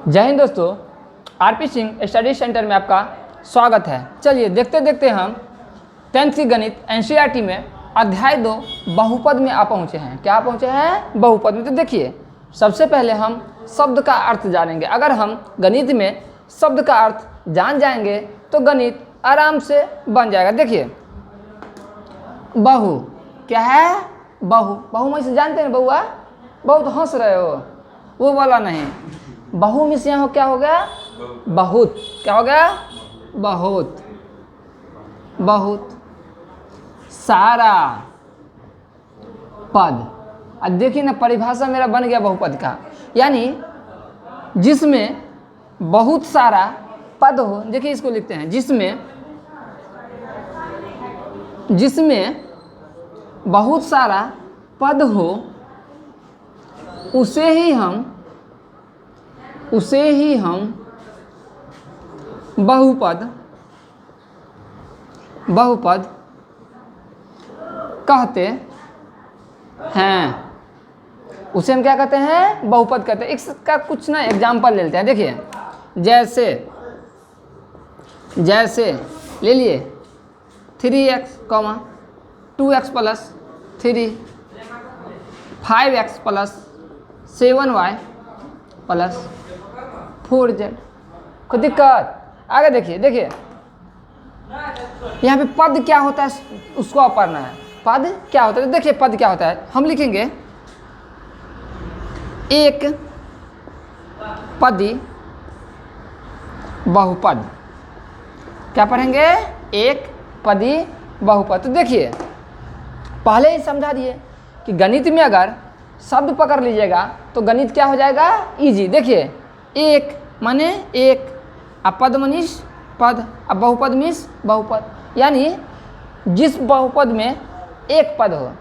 जय हिंद दोस्तों, RP Singh study centre में आपका स्वागत है। चलिए देखते देखते हम 10th की गणित एनसीईआरटी में अध्याय 2 बहुपद में आ पहुँचे हैं। क्या पहुँचे हैं? बहुपद में। तो देखिए, सबसे पहले हम शब्द का अर्थ जानेंगे। अगर हम गणित में शब्द का अर्थ जान जाएंगे तो गणित आराम से बन जाएगा। देखिए, बहु क्या है? बहु बहु में से जानते हैं बहुआ? बहुत हंस रहे हो, वो वाला नहीं। बहु में से यहाँ क्या हो गया? बहुत। क्या हो गया? बहुत। बहुत सारा पद। अब देखिए ना, परिभाषा मेरा बन गया बहुपद का, यानी जिसमें बहुत सारा पद हो। देखिए इसको लिखते हैं, जिसमें बहुत सारा पद हो उसे ही हम बहुपद कहते हैं। उसे हम क्या कहते हैं? बहुपद कहते हैं। इसका कुछ ना एग्जाम्पल ले लेते हैं। देखिए, जैसे ले लिए 3x, 2x plus 3, 5x plus 7y plus 4z। कोई दिक्कत? आगे देखिए यहाँ पे पद क्या होता है उसको आप पढ़ना है। पद क्या होता है? देखिए पद क्या होता है, हम लिखेंगे एक पदी बहुपद। क्या पढ़ेंगे? एक पदी बहुपद। तो देखिए, पहले ही समझा दिए कि गणित में अगर शब्द पकड़ लीजिएगा तो गणित क्या हो जाएगा? इजी। देखिए, एक माने एक, अब पद मनीष पद, अब बहुपद मीन्स बहुपद, यानी जिस बहुपद में एक पद हो,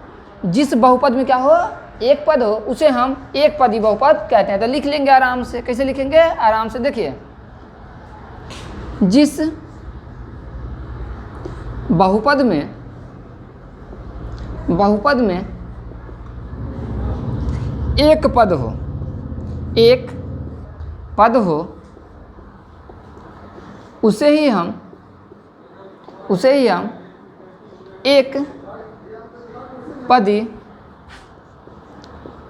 जिस बहुपद में क्या हो? एक पद हो, उसे हम एक पदी बहुपद कहते हैं। तो लिख लेंगे आराम से। कैसे लिखेंगे? आराम से। देखिए, जिस बहुपद में एक पद हो उसे ही हम एक पदी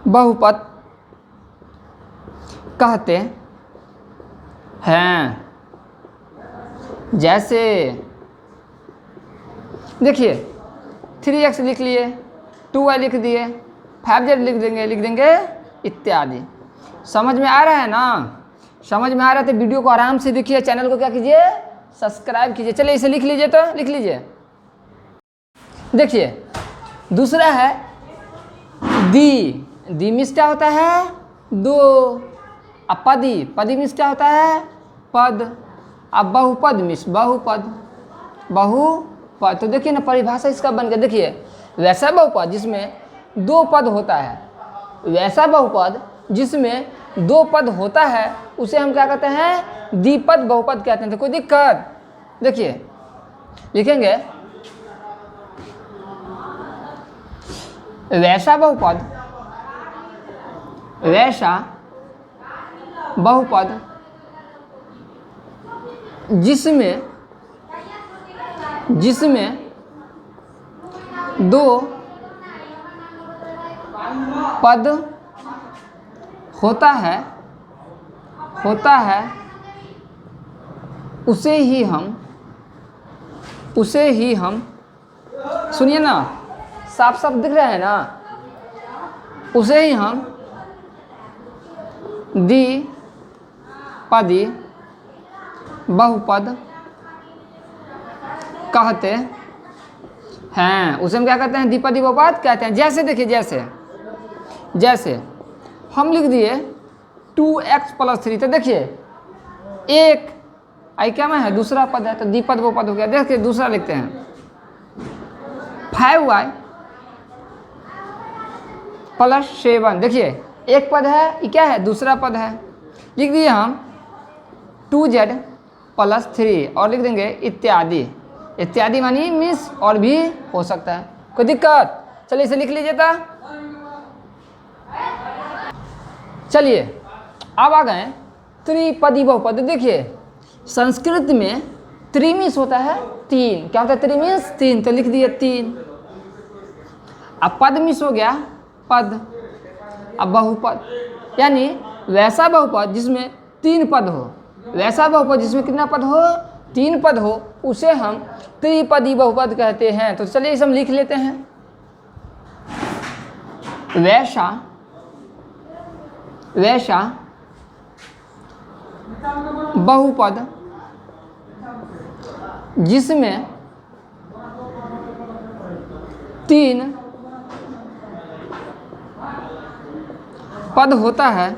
बहुपद कहते हैं। जैसे देखिए, 3x लिख लिए, 2y लिख दिए, 5z लिख देंगे इत्यादि। समझ में आ रहा है ना? समझ में आ रहा है तो वीडियो को आराम से देखिए, चैनल को क्या कीजिए? सब्सक्राइब कीजिए। चलिए इसे लिख लीजिए, तो लिख लीजिए। देखिए, दूसरा है दी मीन्स क्या होता है? दो। अब पदी मीन्स क्या होता है? पद। अब बहुपद मीन्स बहुपद। तो देखिए ना, परिभाषा इसका बन गया। देखिए, वैसा बहुपद जिसमें दो पद होता है, वैसा बहुपद जिसमें दो पद होता है उसे हम क्या कहते हैं? द्विपद बहुपद कहते हैं। तो कोई दिक्कत? देखिए लिखेंगे, वैसा बहुपद जिसमें दो पद होता है उसे ही हम सुनिए ना, साफ साफ दिख रहा है ना? उसे ही हम द्विपदी बहुपद कहते हैं। उसे हम क्या कहते हैं? द्विपदी बहुपद कहते हैं। जैसे देखिए, जैसे हम लिख दिए 2x प्लस 3। तो देखिए, एक आई क्या में है? दूसरा पद है, तो द्विपद बहुपद हो गया। देखिए दूसरा लिखते हैं 5y प्लस 7। देखिए, एक पद है, ये क्या है? दूसरा पद है। लिख दिए हम 2z प्लस 3 और लिख देंगे इत्यादि मानी मीन्स और भी हो सकता है। कोई दिक्कत? चलिए इसे लिख लीजिए। था चलिए अब आ गए त्रिपदी बहुपद। देखिए संस्कृत में त्रि मीन्स होता है तीन, क्या होता है त्रि मीन्स तीन, तो लिख दिए तीन। अब पद मीन्स हो गया पद। अब बहुपद यानी वैसा बहुपद जिसमें तीन पद हो, वैसा बहुपद जिसमें कितना पद हो, तीन पद हो, उसे हम त्रिपदी बहुपद कहते हैं। तो चलिए इसे हम लिख लेते हैं। वैसा वैसा बहुपद जिसमें तीन पद होता है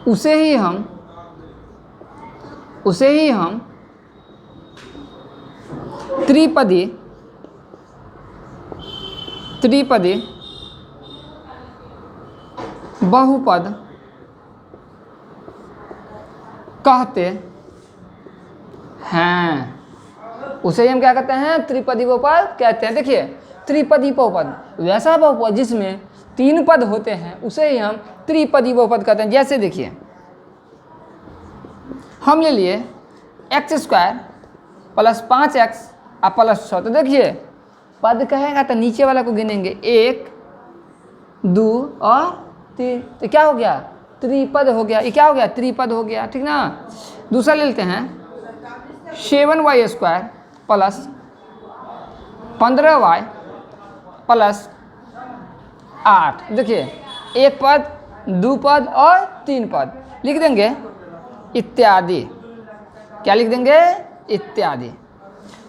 उसे ही हम त्रिपदी बहुपद कहते हैं। उसे हम क्या कहते हैं, त्रिपदी बहुपद कहते हैं। देखिए त्रिपदी बहुपद वैसा बहुपद जिसमें तीन पद होते हैं उसे ही हम त्रिपदी बहुपद कहते हैं। जैसे देखिए हम ले लिए x² + 5x + 6। तो देखिए पद कहेगा तो नीचे वाला को गिनेंगे 1 2 और 3, तो क्या हो गया त्रिपद हो गया। ये क्या हो गया त्रिपद हो गया, ठीक ना। दूसरा ले लेते हैं 7y² + 15y + 8। देखिए एक पद, दो पद और तीन पद लिख देंगे इत्यादि। क्या लिख देंगे इत्यादि।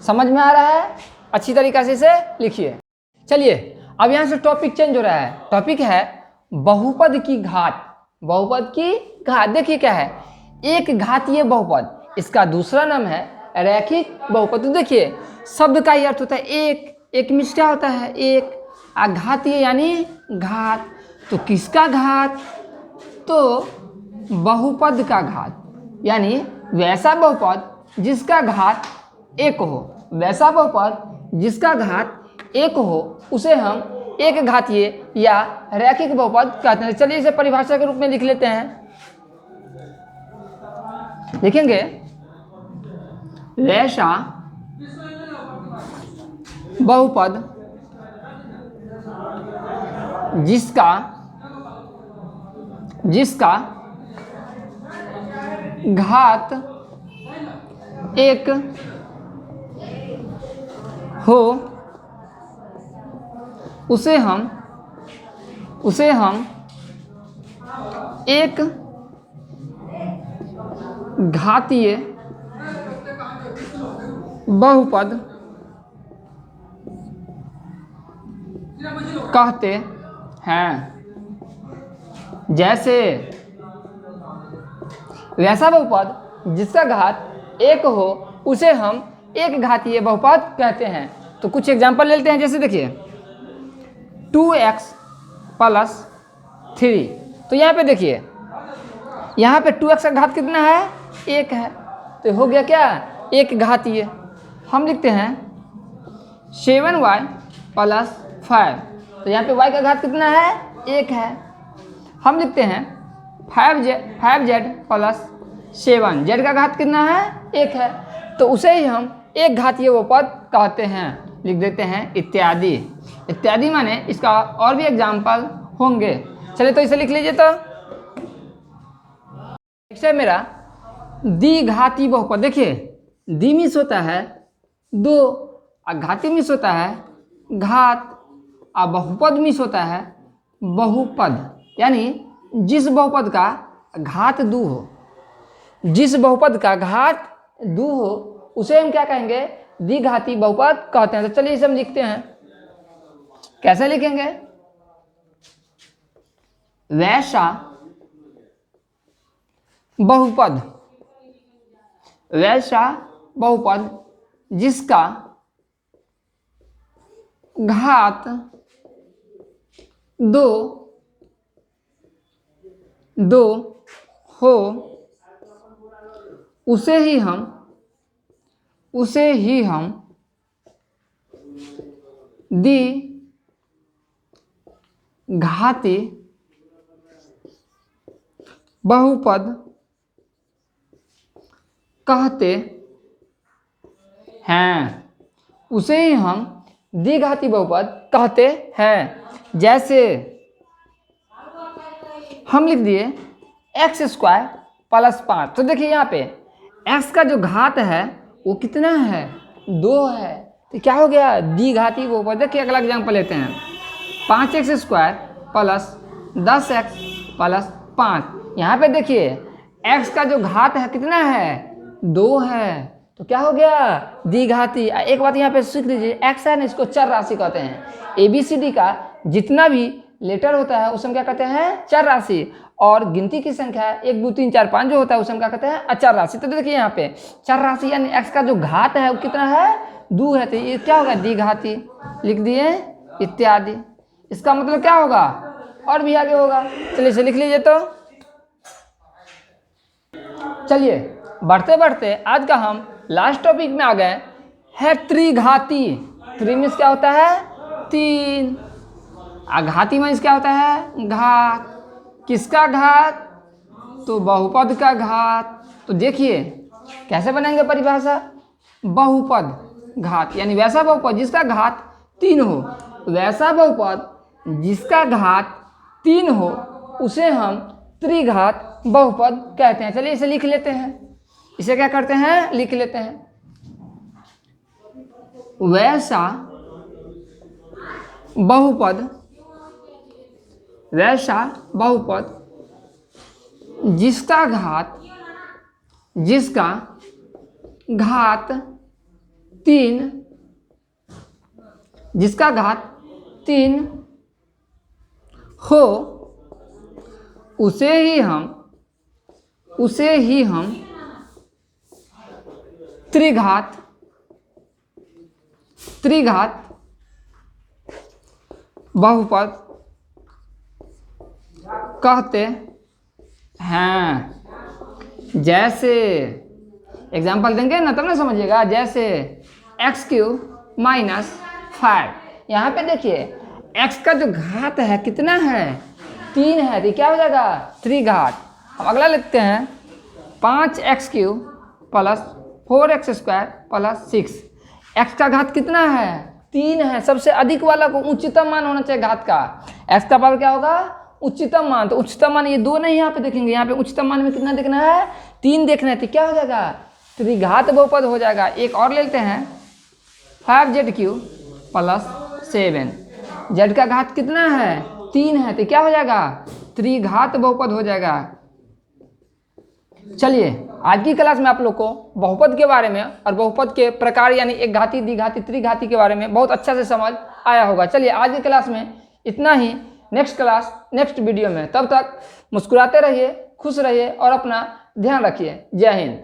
समझ में आ रहा है, अच्छी तरीक़े से इसे लिखिए। चलिए अब यहाँ से टॉपिक चेंज हो रहा है, टॉपिक है बहुपद की घात। बहुपद की घात देखिए क्या है, एक घातीय बहुपद, इसका दूसरा नाम है रैखिक बहुपद। तो देखिए शब्द का ही अर्थ होता है एक मीन्स क्या होता है एक, घातीय यानी घात। तो किसका घात, तो बहुपद का घात, यानी वैसा बहुपद जिसका घात एक हो, वैसा बहुपद जिसका घात एक हो उसे हम एक घातीय या रैखिक बहुपद कहते हैं। चलिए इसे परिभाषा के रूप में लिख लेते हैं। लिखेंगे वैसा बहुपद जिसका घात एक हो उसे हम एक घातीय बहुपद कहते हैं। जैसे वैसा बहुपद जिसका घात एक हो उसे हम एक घातीय बहुपद कहते हैं। तो कुछ एग्जांपल ले लेते हैं। जैसे देखिए 2x + 3, तो यहाँ पे देखिए यहाँ पे 2x का घात कितना है एक है, तो हो गया क्या एक घातीय। हम लिखते हैं 7y + 5, तो यहाँ पे y का घात कितना है एक है। हम लिखते हैं 5z + 7, z का घात कितना है एक है, तो उसे ही हम एक घातीय बहुपद कहते हैं। लिख देते हैं इत्यादि। इत्यादि माने इसका और भी एग्जाम्पल होंगे। चलिए तो इसे लिख लीजिए। तो नेक्स्ट है मेरा द्विघाती बहुपद। देखिए द्वि मीन्स होता है दो, और घाती मीन्स होता है घात, और बहुपद मीन्स होता है बहुपद, यानी जिस बहुपद का घात दो हो, जिस बहुपद का घात दो हो उसे हम क्या कहेंगे द्विघाती बहुपद कहते हैं। तो चलिए इसे हम लिखते हैं। कैसे लिखेंगे, वैसा बहुपद जिसका घात दो हो उसे ही हम घाती बहुपद कहते हैं, उसे ही हम द्विघाती बहुपद कहते हैं। जैसे हम लिख दिए एक्स स्क्वायर प्लस 5। तो देखिए यहाँ पे x का जो घात है वो कितना है, 2 है। तो क्या हो गया, द्विघाती बहुपद। देखिए अगला एग्जाम्पल लेते हैं, 5x square plus 10x plus 5। यहाँ पे देखिए x का जो घात है कितना है, 2 है। तो क्या हो गया, द्विघाती। एक बात यहाँ पे सीख लीजिए, x है ना, इसको चर राशि कहते हैं। ABCD का जितना भी लेटर होता है उसे हम क्या कहते हैं, चर राशि। और गिनती की संख्या 1 2 3 4 5 जो होता है उसे हम क्या कहते हैं, अचर राशि। तो देखिए यहाँ पे चर राशि यानी x का जो घात है वो कितना है, 2 है। तो ये क्या होगा, द्विघाती लिख दिए इत्यादि। इसका मतलब क्या होगा, और भी आगे होगा। चलिए इसे लिख लीजिए। तो चलिए बढ़ते बढ़ते आज का हम लास्ट टॉपिक में आ गए है, त्रिघाती। त्रि मीन्स क्या होता है, 3। घाती मीन्स क्या होता है, घात। किसका घात, तो बहुपद का घात। तो देखिए कैसे बनाएंगे परिभाषा, बहुपद घात यानी वैसा बहुपद जिसका घात 3 हो। वैसा बहुपद जिसका घात 3 हो उसे हम त्रिघात बहुपद कहते हैं। चलिए इसे लिख लेते हैं। इसे क्या करते हैं, लिख लेते हैं। वैसा बहुपद, वैसा बहुपद जिसका घात 3 हो उसे ही हम त्रिघात बहुपद कहते हैं। जैसे एग्जाम्पल देंगे ना तब ना समझिएगा। जैसे x³ - 5। यहाँ पे देखिए x का जो घात है कितना है, 3 है। तो क्या हो जाएगा, त्रिघात। हम अगला लिखते हैं 5x³ plus 4x² plus 6। x का घात कितना है, 3 है। सबसे अधिक वाला को उच्चतम मान होना चाहिए घात का। x का पावर क्या होगा, उच्चतम मान। तो उच्चतम मान ये 2 नहीं यहाँ पे देखेंगे, यहाँ पे उच्चतम मान में कितना देखना है, 3 देखना है। तो क्या हो जाएगा, त्रिघात बहुपद हो जाएगा। एक और लेते हैं 5z³ प्लस 7। z का घात कितना है, 3 है। तो क्या हो जाएगा, त्रिघात बहुपद हो जाएगा। चलिए आज की क्लास में आप लोग को बहुपद के बारे में और बहुपद के प्रकार यानी एक घाती, द्विघाती, त्रिघाती के बारे में बहुत अच्छा से समझ आया होगा। चलिए आज की क्लास में इतना ही। नेक्स्ट क्लास नेक्स्ट वीडियो में, तब तक मुस्कुराते रहिए, खुश रहिए और अपना ध्यान रखिए। जय हिंद।